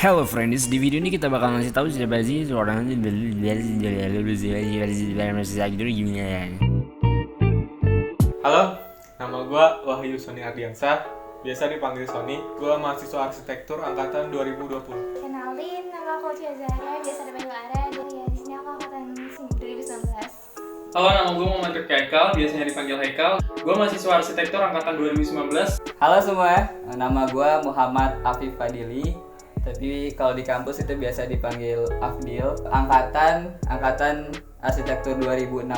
Hello friends, di video ini kita bakal ngasih tahu siapa sih seorang gimana ya. Halo, nama gue Wahyu Sony Ardiansah, biasa dipanggil Sony. Gue mahasiswa arsitektur angkatan 2020. Kenalin, nama aku Cia Zahra, biasa dipanggil Ara. Ya, di sini aku angkatan 2019. Halo, nama gue Muhammad Rifki Haikal, biasanya dipanggil Haikal. Gue mahasiswa arsitektur angkatan 2019. Halo semua, nama gue Muhammad Afif Fadili. Tapi kalau di kampus itu biasa dipanggil Afdil. Angkatan arsitektur 2016.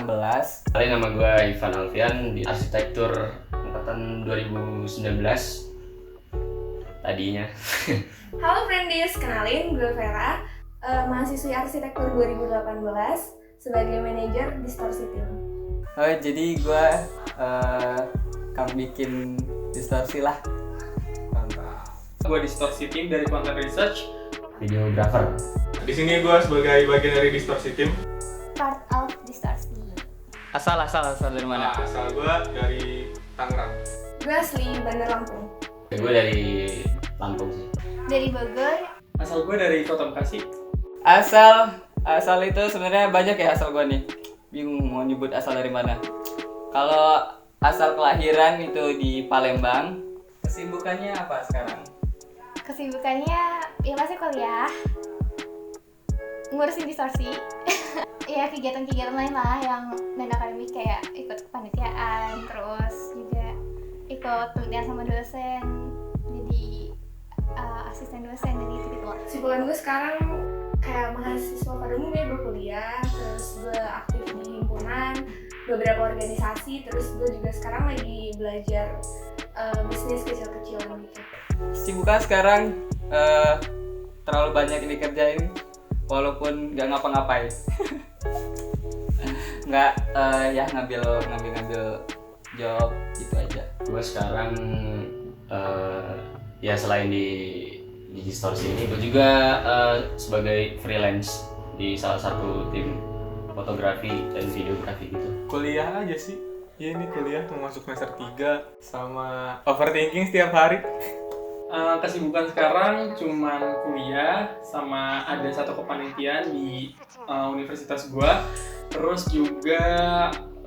Kali nama gue Ivan Alfian di arsitektur angkatan 2019 tadinya. Halo friendies, kenalin gue Vera, mahasiswi arsitektur 2018 sebagai manajer Distorsi Team. Oh, jadi gue kamu bikin distorsi lah. Gue Distorsi Team dari Content Research. Videographer. Di sini gue sebagai bagian dari Distorsi Team. Part of Distorsi. Asal dari mana? Asal gue dari Tangerang. Gue asli Bandar Lampung. Gue dari Lampung sih. Dari Bogor. Asal gue dari Kota Bekasi. Asal itu sebenarnya banyak ya asal gue nih. Bingung mau nyebut asal dari mana. Kalau asal kelahiran itu di Palembang. Kesibukannya apa sekarang? Kesibukannya ya pasti kuliah, ngurusin Distorsi. Ya kegiatan-kegiatan lain lah yang non akademik kayak ikut kepanitiaan, terus juga ikut penelitian sama dosen, jadi asisten dosen dan gitu lah. Sibukan gue sekarang kayak mahasiswa pada umumnya, gue kuliah, terus gue aktif di himpunan, beberapa organisasi, terus gue juga sekarang lagi belajar bisnis kecil-kecilan gitu. Sibukan sekarang terlalu banyak yang dikerjain walaupun nggak ngapa-ngapain. Nggak ya ngambil job gitu aja. Gue sekarang ya selain di Distorsi ini, gue juga sebagai freelance di salah satu tim fotografi dan videografi gitu. Kuliah aja sih. Ya ini kuliah mau masuk semester 3 sama overthinking setiap hari. Kesibukan sekarang cuman kuliah sama ada satu kepanitiaan di universitas gue. Terus juga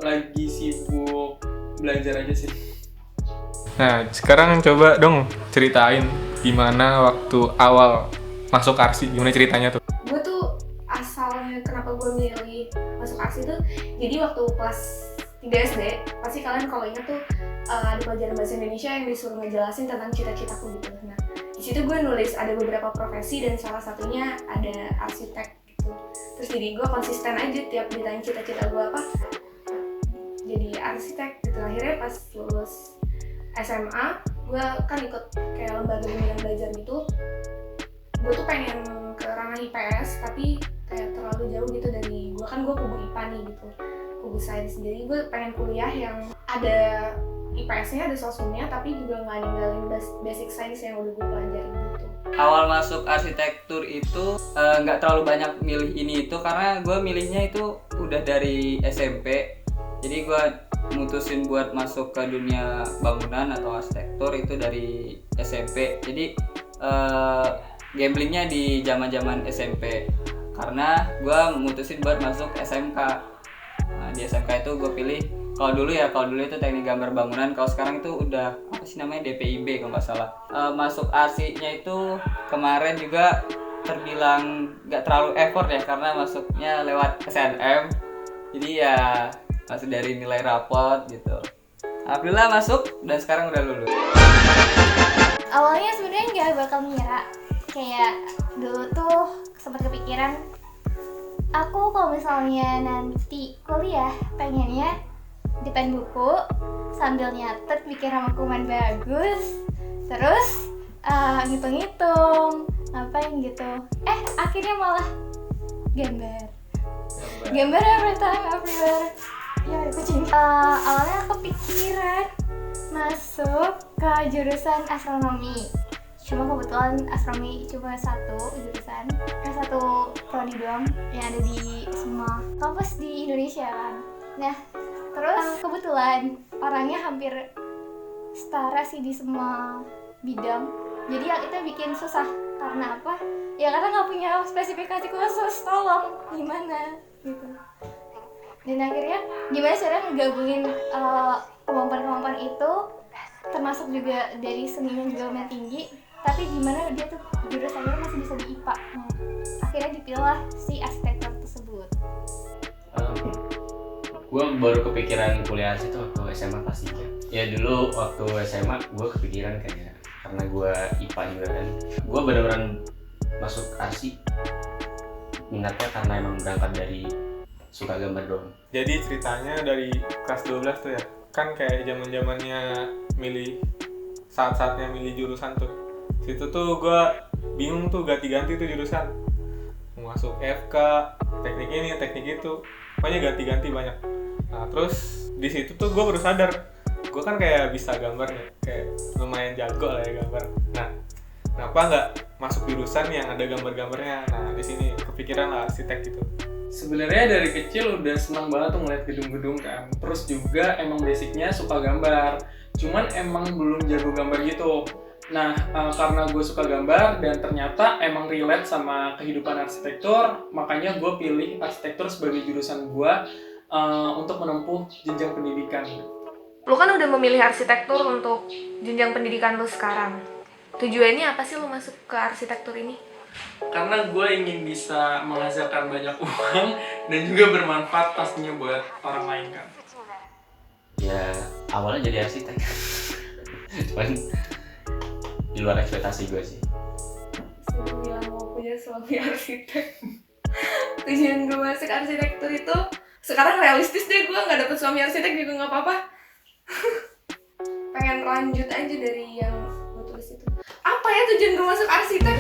lagi sibuk belajar aja sih. Nah, sekarang coba dong ceritain gimana waktu awal masuk arsi, gimana ceritanya tuh? Gue tuh asalnya kenapa gue milih masuk arsi tuh, jadi waktu kelas 3 SD, pasti kalian kalau ingat tuh ada pelajaran bahasa Indonesia yang disuruh ngejelasin tentang cita-citaku gitu. Nah, di situ gue nulis ada beberapa profesi dan salah satunya ada arsitek gitu. Terus jadi gue konsisten aja tiap ditanya cita-cita gue apa, jadi arsitek gitu. Akhirnya pas lulus SMA, gue kan ikut kayak lembaga bimbingan belajar gitu. Gue tuh pengen ke ranah IPS, tapi kayak terlalu jauh gitu dari gue, kan gue kubu IPA nih gitu, kubu sains. Jadi gue pengen kuliah yang ada IPS-nya, ada sosumnya, tapi juga nggak ninggalin basic science yang udah gue pelajarin gitu. Awal masuk arsitektur itu nggak terlalu banyak milih ini itu karena gue milihnya itu udah dari SMP. Jadi gue mutusin buat masuk ke dunia bangunan atau arsitektur itu dari SMP. Jadi gamblingnya di zaman SMP karena gue mutusin buat masuk SMK. Nah, di SMK itu gue pilih kalau dulu itu teknik gambar bangunan. Kalau sekarang itu udah apa sih namanya, DPIB kalau nggak salah. Masuk arsinya itu kemarin juga terbilang nggak terlalu effort ya karena masuknya lewat SNM. Jadi ya masuk dari nilai rapot gitu. Alhamdulillah masuk dan sekarang udah lulus. Awalnya sebenarnya nggak bakal ngira, kayak dulu tuh sempat kepikiran aku kalau misalnya nanti kuliah pengennya depan buku sambil nyatet bikin rama kuman bagus, terus ngitung-ngitung ngapain gitu. Akhirnya malah gambar everytime everywhere. Ya ada kucing. Awalnya kepikiran masuk ke jurusan astronomi, cuma kebetulan astronomi cuma satu jurusan, satu prodi doang yang ada di semua kampus di Indonesia kan. Nah terus kebetulan orangnya hampir setara sih di semua bidang, Jadi yang itu bikin susah. Karena apa? Ya karena nggak punya spesifikasi khusus, tolong gimana gitu. Dan akhirnya gimana cara ngegabungin kemampuan-kemampuan itu, termasuk juga dari seninya juga lumayan tinggi, tapi gimana dia tuh jurusannya masih bisa di IPA. Nah, akhirnya dipilih si arsitektur tersebut. Gue baru kepikiran kuliah arsi itu waktu SMA kelas 3. Ya dulu waktu SMA gue kepikiran kayak, karena gue IPA juga kan, gue bener-bener masuk arsi minatnya karena emang berangkat dari suka gambar doang. Jadi ceritanya dari kelas 12 tuh ya, kan kayak zaman-zamannya milih, saat-saatnya milih jurusan tuh. Situ tuh gue bingung tuh ganti-ganti tuh jurusan. Mau masuk FK, teknik ini, teknik itu, pokoknya ganti-ganti banyak. Nah terus di situ tuh gue baru sadar, gue kan kayak bisa gambar nih, kayak lumayan jago lah ya gambar. Nah kenapa nggak masuk jurusan yang ada gambar-gambarnya? Nah di sini kepikiran lah arsitek gitu. Sebenarnya dari kecil udah senang banget tuh ngeliat gedung-gedung kan. Terus juga emang basicnya suka gambar. Cuman emang belum jago gambar gitu. Nah, karena gue suka gambar dan ternyata emang relate sama kehidupan arsitektur, makanya gue pilih arsitektur sebagai jurusan gue untuk menempuh jenjang pendidikan. Lu kan udah memilih arsitektur untuk jenjang pendidikan lu sekarang. Tujuannya apa sih lu masuk ke arsitektur ini? Karena gue ingin bisa menghasilkan banyak uang dan juga bermanfaat pastinya buat orang lain kan. Ya awalnya jadi arsitek. Cuman di luar ekspektasi gue sih. Sebelum bilang mau punya suami arsitek, tujuan gue masuk arsitektur itu sekarang realistis deh, gue nggak dapet suami arsitek juga nggak apa-apa. Pengen lanjut aja dari yang gue tulis itu. Apa ya tujuan gue masuk arsitek?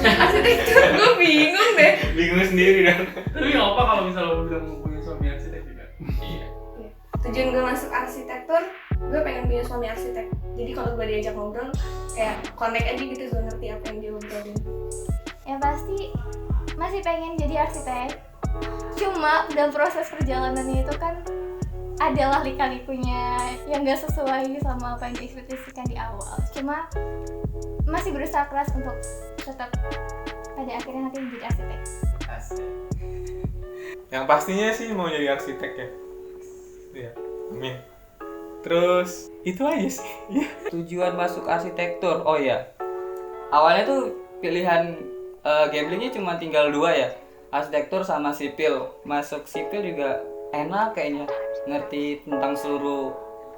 Arsitektur gue bingung deh. Bingung sendiri dan. Tapi nggak apa kalau misalnya lo udah mau punya suami arsitek juga. Iya. Tujuan gue masuk arsitektur, gue pengen punya suami arsitek. Jadi kalau gue diajak ngobrol, kayak connect aja gitu, gue ngerti apa yang dia obrolin. Ya pasti masih pengen jadi arsitek. Cuma dalam proses perjalanannya itu kan adalah lika-likunya yang gak sesuai sama apa yang diekspektasikan di awal. Cuma masih berusaha keras untuk tetap pada akhirnya nanti menjadi arsitek. Yang pastinya sih mau jadi arsitek ya. Iya, amin. Terus itu aja sih. Tujuan masuk arsitektur, oh ya, awalnya tuh pilihan gamblingnya cuma tinggal 2 ya, arsitektur sama sipil. Masuk sipil juga enak kayaknya, ngerti tentang seluruh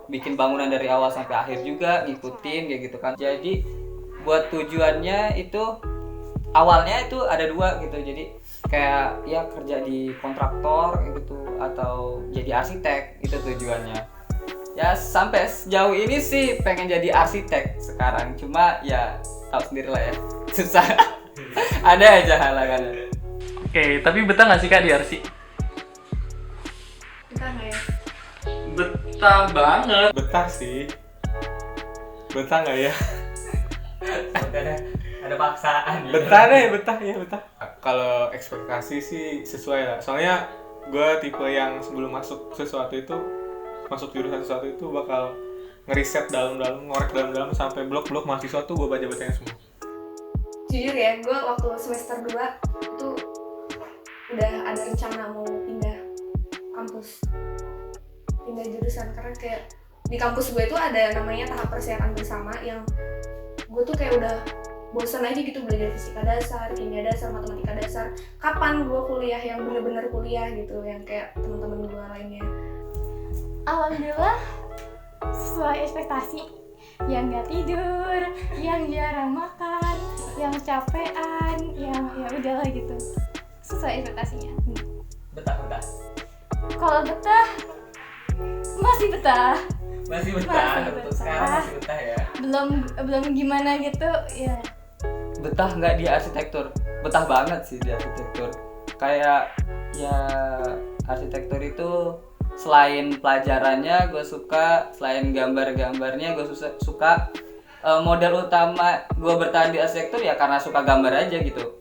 bikin bangunan dari awal sampai akhir juga, ngikutin kayak gitu kan. Jadi buat tujuannya itu awalnya itu ada 2 gitu, jadi kayak ya kerja di kontraktor kayak gitu atau jadi arsitek, itu tujuannya. Ya sampai sejauh ini sih pengen jadi arsitek sekarang, cuma ya tahu sendiri lah ya, susah. Ada aja halangannya. Oke, tapi betah nggak sih Kak di arsi? Entah nggak ya? Betah banget. Betah sih. Betah nggak ya? Ada paksaan. Betah deh, betah ya betah. Kalau ekspektasi sih sesuai lah. Soalnya gue tipe yang sebelum masuk sesuatu itu, masuk jurusan sesuatu itu bakal ngeriset dalam-dalam, ngorek dalam-dalam sampai blok-blok mahasiswa tuh gue baca-bacanya semua. Jujur ya, gue waktu semester 2 itu udah ada rencana mau pindah kampus, pindah jurusan, karena kayak di kampus gue itu ada namanya tahap persiapan bersama yang gue tuh kayak udah bosan aja gitu belajar fisika dasar, kimia dasar, matematika dasar. Kapan gue kuliah yang bener-bener kuliah gitu, yang kayak teman-teman gue lainnya. Alhamdulillah sesuai ekspektasi, yang gak tidur, yang jarang makan, yang capean, yang ya udahlah gitu, sesuai ekspektasinya. Betah. Kalau betah masih betah, Masih betah, Masih untuk betah. sekarang masih betah ya. belum gimana gitu ya. Betah nggak di arsitektur? Betah banget sih di arsitektur. Kayak ya arsitektur itu selain pelajarannya gue suka, selain gambar-gambarnya gue suka, modal utama gue bertahan di arsitektur ya karena suka gambar aja gitu.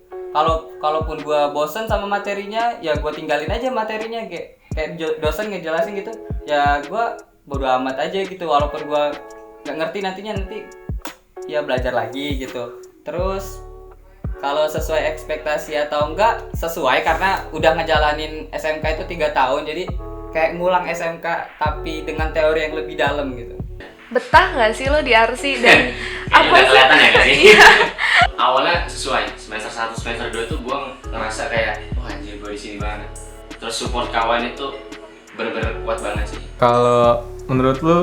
Kalaupun gue bosen sama materinya ya gue tinggalin aja materinya, kayak dosen ngejelasin gitu ya gue bodo amat aja gitu, walaupun gue nggak ngerti nanti ya belajar lagi gitu. Terus kalau sesuai ekspektasi atau enggak sesuai, karena udah ngejalanin SMK itu 3 tahun, jadi kayak ngulang SMK tapi dengan teori yang lebih dalam gitu. Betah nggak sih lo di RC dan apa Udah sih? kelihatan ya nggak sih? Iya. Awalnya sesuai, semester 1, semester 2 tuh gue ngerasa kayak, wah anjir gue di sini banget. Terus support kawan itu bener-bener kuat banget sih. Kalau menurut lu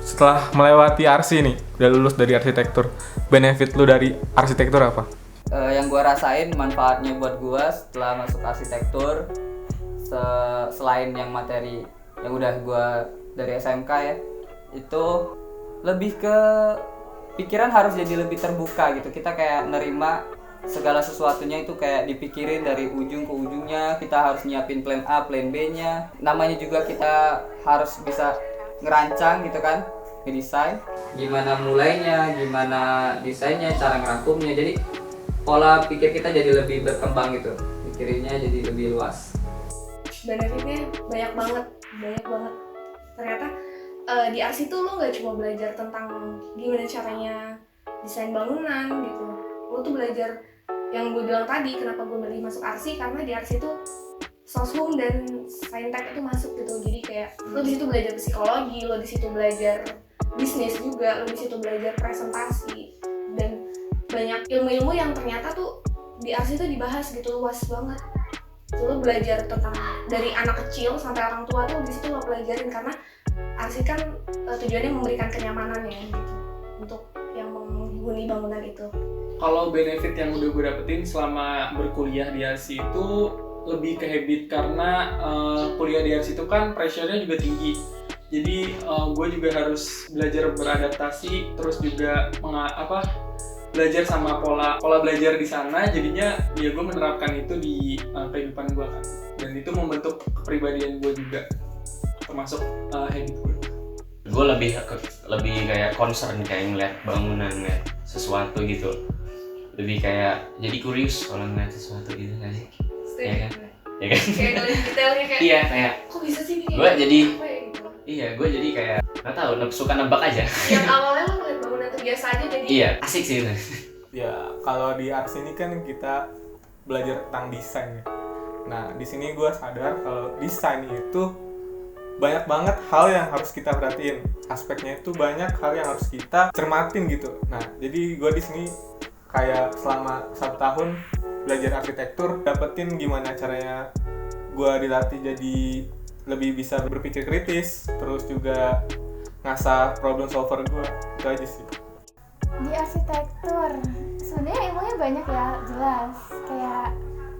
setelah melewati RC nih, udah lulus dari arsitektur, benefit lu dari arsitektur apa? Yang gue rasain manfaatnya buat gue setelah masuk arsitektur, selain yang materi yang udah gue dari SMK ya, itu lebih ke pikiran harus jadi lebih terbuka gitu. Kita kayak nerima segala sesuatunya itu kayak dipikirin dari ujung ke ujungnya. Kita harus nyiapin plan A, plan B-nya. Namanya juga kita harus bisa ngerancang gitu kan, ngedesain. Gimana mulainya, gimana desainnya, cara ngerangkumnya. Jadi pola pikir kita jadi lebih berkembang gitu. Pikirinnya jadi lebih luas. Benefitnya banyak banget. Ternyata di RC tuh lo nggak cuma belajar tentang gimana caranya desain bangunan gitu. Lo tuh belajar yang gue bilang tadi, kenapa gue milih masuk RC, karena di RC tuh soshum dan saintek itu masuk gitu. Jadi kayak lo di situ belajar psikologi, lo di situ belajar bisnis juga, lo di situ belajar presentasi, dan banyak ilmu-ilmu yang ternyata tuh di RC tuh dibahas gitu, luas banget. Lo belajar tentang dari anak kecil sampai orang tua tuh di situ lo pelajarin, karena RC kan tujuannya memberikan kenyamanan ya gitu untuk yang menghuni bangunan itu. Kalau benefit yang udah gue dapetin selama berkuliah di RC itu lebih ke habit, karena kuliah di RC itu kan pressure-nya juga tinggi. Jadi gue juga harus belajar beradaptasi, terus juga belajar sama pola belajar di sana. Jadinya ya gue menerapkan itu di kehidupan gue kan, dan itu membentuk kepribadian gue juga, termasuk habit gue. Gue lebih kayak concern, kayak ngeliat bangunan, ngeliat sesuatu gitu. Lebih kayak jadi curious kalau ngeliat sesuatu gitu nggak sih? Iya kan? Ya kan? Kayak ngeliat detailnya kayak, Iya kayak kok bisa sih ini? Gua jadi- apa ya, gitu. iya gue jadi kayak nggak tahu, suka nebak aja. Yang awalnya lo ngeliat bangunan itu biasa aja, jadi Iya asik sih itu. Ya, kalau di RC ini kan kita belajar tentang desain ya. Nah, di sini gue sadar kalau desain itu banyak banget hal yang harus kita perhatiin. Aspeknya itu banyak hal yang harus kita cermatin gitu. Nah, jadi gue di sini kayak selama 1 tahun belajar arsitektur, dapetin gimana caranya gue dilatih jadi lebih bisa berpikir kritis, terus juga ngasah problem solver gue. Itu aja sih. Di arsitektur sebenarnya ilmunya banyak ya, jelas kayak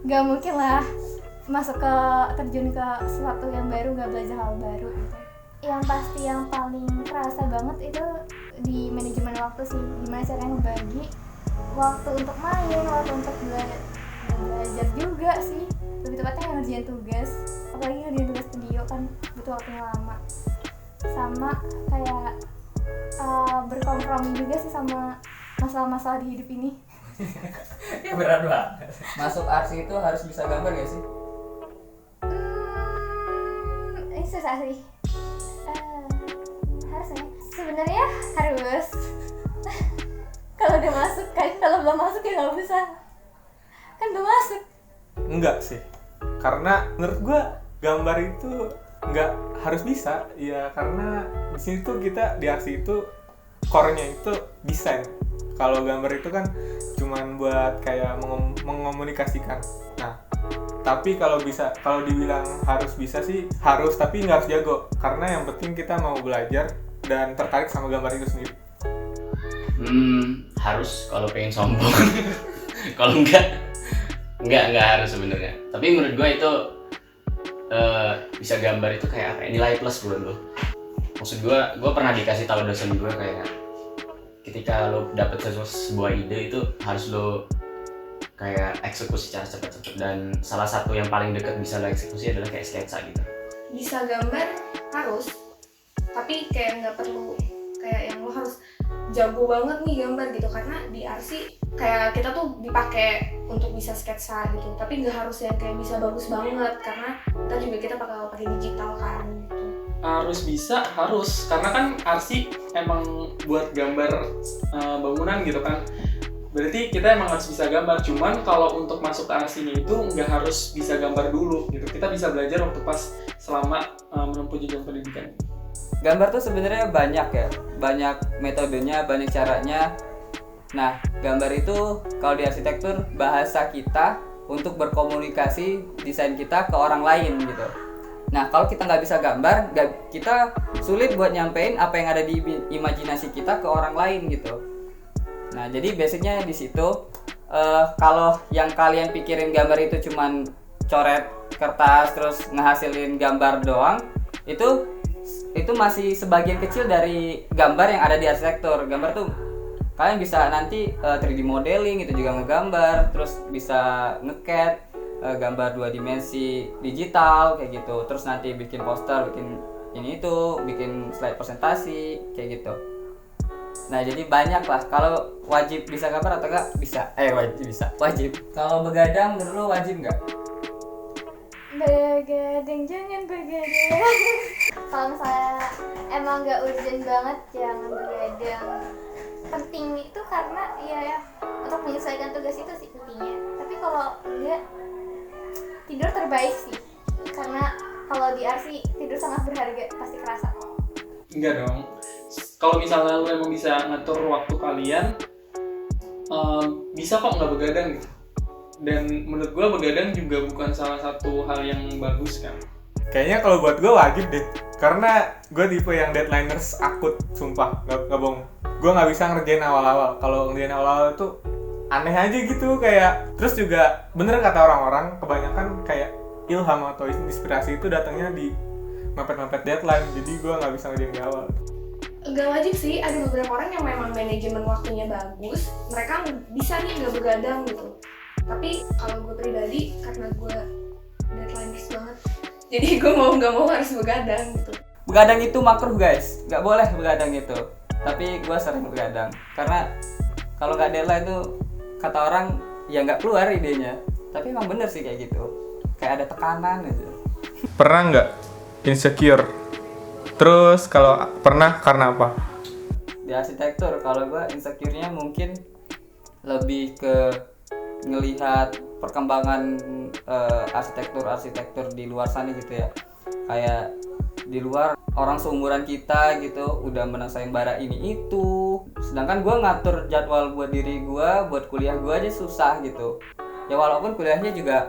nggak mungkin lah terjun ke sesuatu yang baru, nggak belajar hal baru gitu. Yang pasti yang paling kerasa banget itu di manajemen waktu sih, gimana caranya membagi waktu untuk main, waktu untuk belajar juga sih, lebih tepatnya yang ngerjain tugas, apalagi ngerjain tugas studio kan butuh waktunya lama, sama kayak berkompromi juga sih sama masalah-masalah di hidup ini. Berat banget. Masuk RC itu harus bisa gambar gak sih? Ini susah sih. Harusnya sebenarnya harus. Kalau udah masuk kan, kalau belum masuk ya nggak bisa. Kan belum masuk. Enggak sih, karena menurut gua gambar itu nggak harus bisa ya, karena di sini tuh kita di RC itu core-nya itu desain. Kalau gambar itu kan cuman buat kayak mengomunikasikan. Nah, tapi kalau dibilang harus bisa sih harus, tapi nggak harus jago, karena yang penting kita mau belajar dan tertarik sama gambar itu sendiri. Harus kalau pengen sombong. Kalau enggak harus sebenarnya. Tapi menurut gue itu bisa gambar itu kayak apa? Nilai plus buat lo. Maksud gue pernah dikasih tahu dosen gue kayak ketika lo dapet sebuah ide itu harus lo kayak eksekusi secara cepat-cepat, dan salah satu yang paling dekat bisa lo eksekusi adalah kayak sketsa gitu. bisa gambar harus, tapi kayak nggak perlu kayak yang lo harus jago banget nih gambar gitu, karena di RC kayak kita tuh dipakai untuk bisa sketsa gitu, tapi nggak harus yang kayak bisa bagus banget, karena kita bakal pakai digital kan gitu. Harus bisa, harus, karena kan arsi emang buat gambar bangunan gitu kan. Berarti kita emang harus bisa gambar. Cuman kalau untuk masuk ke arsinya itu nggak harus bisa gambar dulu gitu. Kita bisa belajar waktu pas selama menempuh jenjang pendidikan. Gambar tuh sebenarnya banyak ya, banyak metodenya, banyak caranya. Nah, gambar itu kalau di arsitektur bahasa kita untuk berkomunikasi desain kita ke orang lain gitu. Nah, kalau kita nggak bisa gambar, kita sulit buat nyampein apa yang ada di imajinasi kita ke orang lain gitu. Nah, jadi basicnya di situ. Kalau yang kalian pikirin gambar itu cuman coret kertas terus ngehasilin gambar doang, itu masih sebagian kecil dari gambar yang ada di arsitektur. Gambar tuh kalian bisa nanti 3D modeling itu juga ngegambar, terus bisa nge-CAD, gambar 2 dimensi digital kayak gitu, terus nanti bikin poster, bikin bikin slide presentasi kayak gitu. Nah, jadi banyak lah. Kalau wajib bisa gambar atau enggak? Bisa. Wajib. Kalau begadang menurut lo wajib enggak? Begadang, jangan begadang. Kalau misalnya emang nggak urgent banget, jangan begadang. Penting itu karena ya untuk menyelesaikan tugas itu sih pentingnya. Tapi kalau enggak, tidur terbaik sih. Karena kalau di arsi tidur sangat berharga, pasti kerasa. Enggak dong. Kalau misalnya lu emang bisa ngatur waktu kalian, bisa kok nggak begadang gitu. Dan menurut gue begadang juga bukan salah satu hal yang bagus kan. Kayaknya kalau buat gue wajib deh, karena gue tipe yang deadliners akut, sumpah, nggak bohong. Gue nggak bisa ngerjain awal-awal. Kalau ngerjain awal-awal tuh aneh aja gitu kayak. Terus juga bener kata orang-orang, kebanyakan kayak ilham atau inspirasi itu datangnya di mepet-mepet deadline. Jadi gue nggak bisa ngerjain di awal. Nggak wajib sih, ada beberapa orang yang memang manajemen waktunya bagus, mereka bisa nih nggak begadang gitu. Tapi kalau gue pribadi, karena gue deadliners banget, jadi gue mau nggak mau harus begadang gitu. Begadang itu makruh guys, nggak boleh begadang itu. Tapi gue sering begadang karena kalau nggak deadline tuh kata orang ya nggak keluar idenya. Tapi emang bener sih kayak gitu, kayak ada tekanan gitu. Pernah nggak insecure? Terus kalau pernah karena apa? Di arsitektur kalau gue insecure-nya mungkin lebih ke ngelihat perkembangan arsitektur di luar sana gitu ya. Kayak di luar orang seumuran kita gitu udah menang sayembara ini itu, sedangkan gue ngatur jadwal buat diri gue, buat kuliah gue aja susah gitu. Ya walaupun kuliahnya juga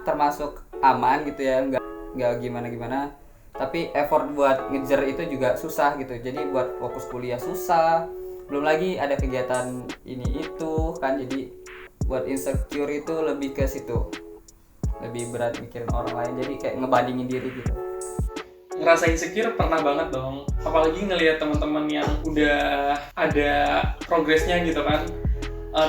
termasuk aman gitu ya, nggak gimana, tapi effort buat ngejar itu juga susah gitu. Jadi buat fokus kuliah susah, belum lagi ada kegiatan ini itu kan. Jadi buat insecure itu lebih ke situ, lebih berat mikirin orang lain, jadi kayak ngebandingin diri gitu. Ngerasa insecure pernah banget dong, apalagi ngelihat teman-teman yang udah ada progresnya gitu kan.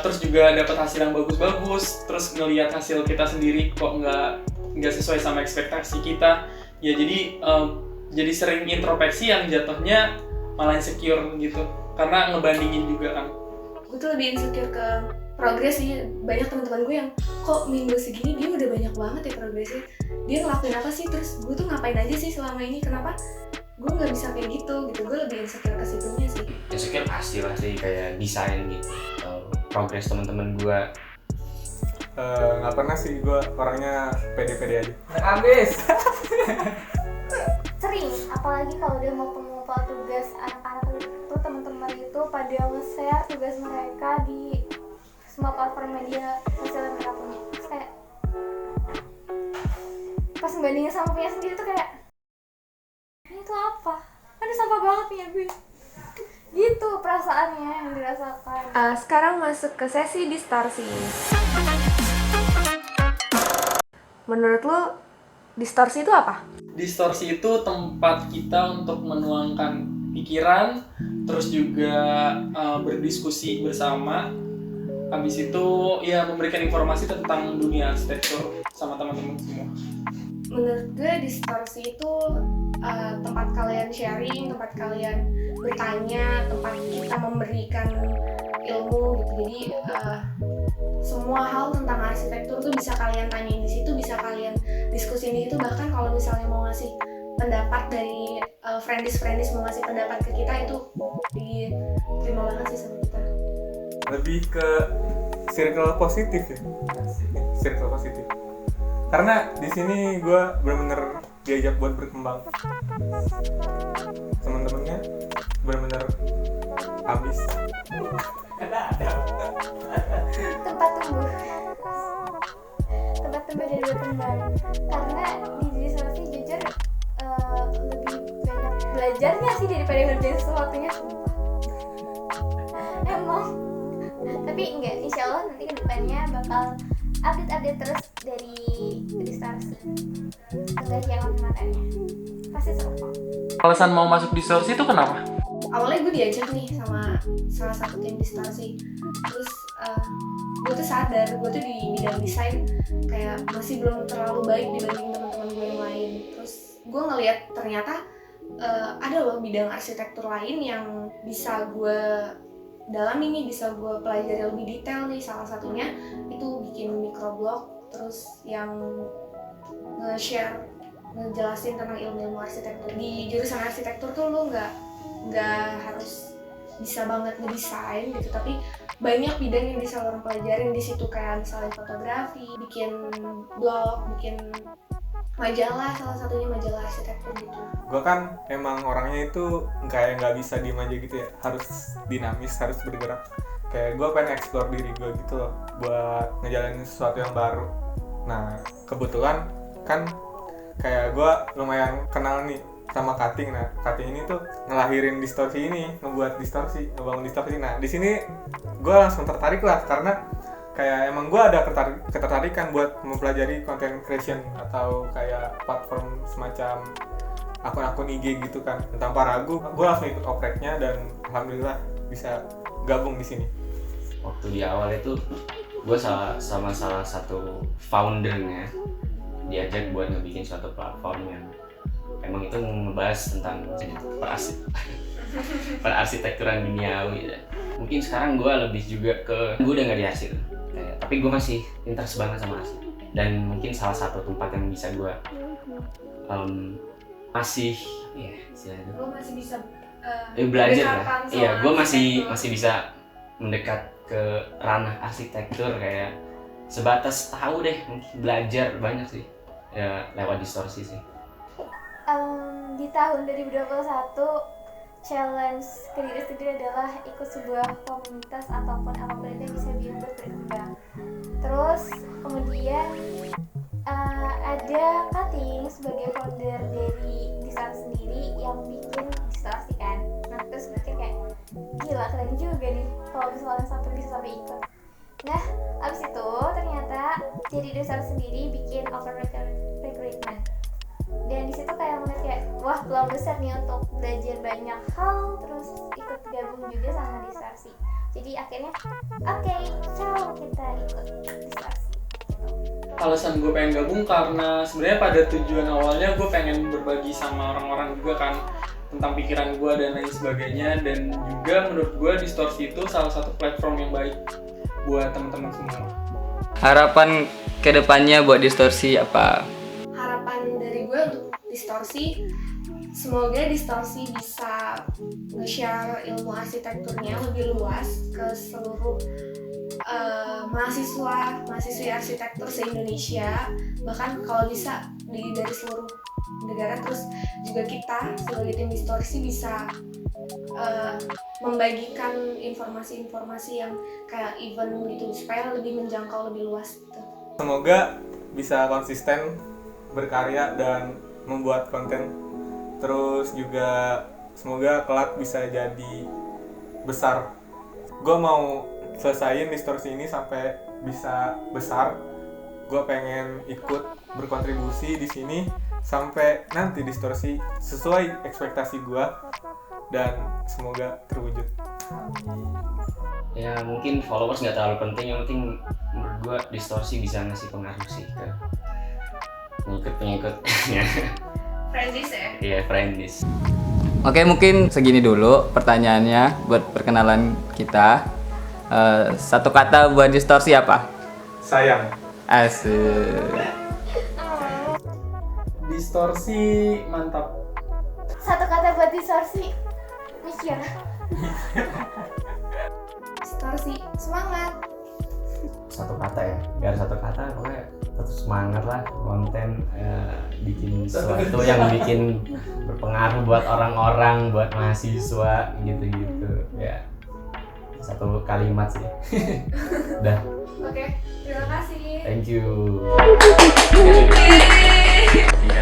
Terus juga dapat hasil yang bagus-bagus, terus ngelihat hasil kita sendiri kok nggak sesuai sama ekspektasi kita. Ya jadi sering introspeksi yang jatuhnya malah insecure gitu, karena ngebandingin juga kan. Gue tuh lebih insecure ke progres sih. Banyak teman-teman gue yang kok minggu segini dia udah banyak banget ya progresnya, dia ngelakuin apa sih, terus gue tuh ngapain aja sih selama ini, kenapa gue nggak bisa kayak gitu. Gue lebih insecure ke situnya sih. Insecure pasti kayak desain gitu, progres teman-teman gue. Nggak pernah sih, gue orangnya pede-pede aja. Habis. Sering, apalagi kalau dia mau pengumpul tugas anak-anak itu, teman-teman itu pada nge-share tugas mereka di semua platform media sosial yang mereka punya. Terus kayak pas ngebandingin sama punya sendiri tuh kayak, ini tuh apa? Kan sampah banget punya gue. Gitu perasaannya yang dirasakan. Sekarang masuk ke sesi distorsi. Menurut lo distorsi itu apa? Distorsi itu tempat kita untuk menuangkan pikiran, terus juga berdiskusi bersama. Habis itu ya memberikan informasi tentang dunia arsitektur sama teman-teman semua. Menurut gue distorsi itu tempat kalian sharing, tempat kalian bertanya, tempat kita memberikan ilmu gitu. Jadi semua hal tentang arsitektur tuh bisa kalian tanyain di situ, bisa kalian diskusin di situ. Bahkan kalau misalnya mau ngasih pendapat dari friendies mau ngasih pendapat ke kita itu diterima banget sih sama kita. Lebih ke circle positif ya, circle positif. Karena di sini gue benar-benar diajak buat berkembang. Teman-temannya benar-benar habis. Tempat tumbuh dan berkembang. Karena di distorsi jujur lebih banyak belajarnya sih daripada ngerjain sesuatunya. Emang. Tapi enggak, insya Allah nanti kedepannya bakal update terus dari distorsi. Kegajian materinya pasti seru kok. Alasan mau masuk distorsi itu kenapa? Awalnya gue diajak nih sama salah satu tim distorsi, terus gue tuh sadar gue tuh di bidang desain kayak masih belum terlalu baik dibanding teman-teman gue yang lain. Terus gue ngelihat ternyata ada loh bidang arsitektur lain yang bisa gue dalami nih, bisa gue pelajari lebih detail nih. Salah satunya itu bikin microblog, terus yang ngejelasin tentang ilmu arsitektur. Di jurusan arsitektur tuh lo nggak harus bisa banget ngedesain gitu, tapi banyak bidang yang bisa orang pelajarin di situ, kayak misalnya fotografi, bikin blog, bikin majalah, salah satunya majalah arsitektur gitu. Gue kan emang orangnya itu nggak bisa diem aja gitu ya, harus dinamis, harus bergerak. Kayak gue pengen explore diri gue gitu loh, buat ngejalanin sesuatu yang baru. Nah kebetulan kan kayak gue lumayan kenal nih sama Cutting. Nah Cutting ini tuh ngelahirin distorsi ini, ngebangun distorsi. Nah di sini gue langsung tertarik lah, karena kayak emang gue ada ketertarikan buat mempelajari content creation atau kayak platform semacam akun-akun IG gitu kan. Dan tanpa ragu gue langsung ikut opreknya dan alhamdulillah bisa gabung di sini. Waktu di awal itu gue sama salah satu foundernya diajak buat ngebikin suatu platform yang emang itu ngebahas tentang perarsitekturan duniawi. Mungkin sekarang gue lebih juga ke, gue udah nggak di arsitek, tapi gue masih interest banget sama arsip. Dan mungkin salah satu tempat yang bisa gue masih istilahnya Gue masih bisa belajar lah. Iya, gue masih bisa mendekat ke ranah arsitektur, kayak sebatas tahu deh, mungkin belajar banyak sih ya lewat distorsi sih. Di tahun 2021 challenge ke diri sendiri adalah ikut sebuah komunitas ataupun apapun itu yang bisa bikin berkembang. Terus kemudian ada Cutting sebagai founder dari distorsi sendiri yang bikin distorsi kan. Nah terus mikir kayak gila keren juga nih kalau misalnya satu bisa sampai ikut. Nah abis itu ternyata jadi distorsi sendiri bikin open recruitment. Dan di situ kayak ngeliat kayak wah peluang besar nih untuk belajar banyak hal, terus ikut gabung juga sama distorsi. Jadi akhirnya oke, ciao kita ikut distorsi. Alasan gue pengen gabung karena sebenarnya pada tujuan awalnya gue pengen berbagi sama orang-orang juga kan tentang pikiran gue dan lain sebagainya, dan juga menurut gue distorsi itu salah satu platform yang baik buat teman-teman semua. Harapan kedepannya buat distorsi apa? Harapan dari gue untuk distorsi, semoga distorsi bisa nge-share ilmu arsitekturnya lebih luas ke seluruh mahasiswi arsitektur se-Indonesia, bahkan kalau bisa dari seluruh negara. Terus juga kita sebagai tim distorsi bisa membagikan informasi-informasi yang kayak event gitu supaya lebih menjangkau lebih luas gitu. Semoga bisa konsisten berkarya dan membuat konten, terus juga semoga kelak bisa jadi besar. Gue mau selesain distorsi ini sampai bisa besar. Gue pengen ikut berkontribusi di sini sampai nanti distorsi sesuai ekspektasi gue dan semoga terwujud. Ya mungkin followers nggak terlalu penting, yang penting menurut gue distorsi bisa ngasih pengaruh sih ke pengikut-pengikutnya. Friendies ya? Iya, friendies. Oke, mungkin segini dulu pertanyaannya buat perkenalan kita. Satu kata buat distorsi apa? Sayang. Asik. Distorsi mantap. Satu kata buat distorsi, mikir. Distorsi, semangat. Satu kata ya, biar satu kata pokoknya tetap semangat lah konten, bikin sesuatu yang bikin berpengaruh buat orang-orang, buat mahasiswa gitu-gitu ya. Satu kalimat sih. Udah, Oke, terima kasih. thank you. Iya,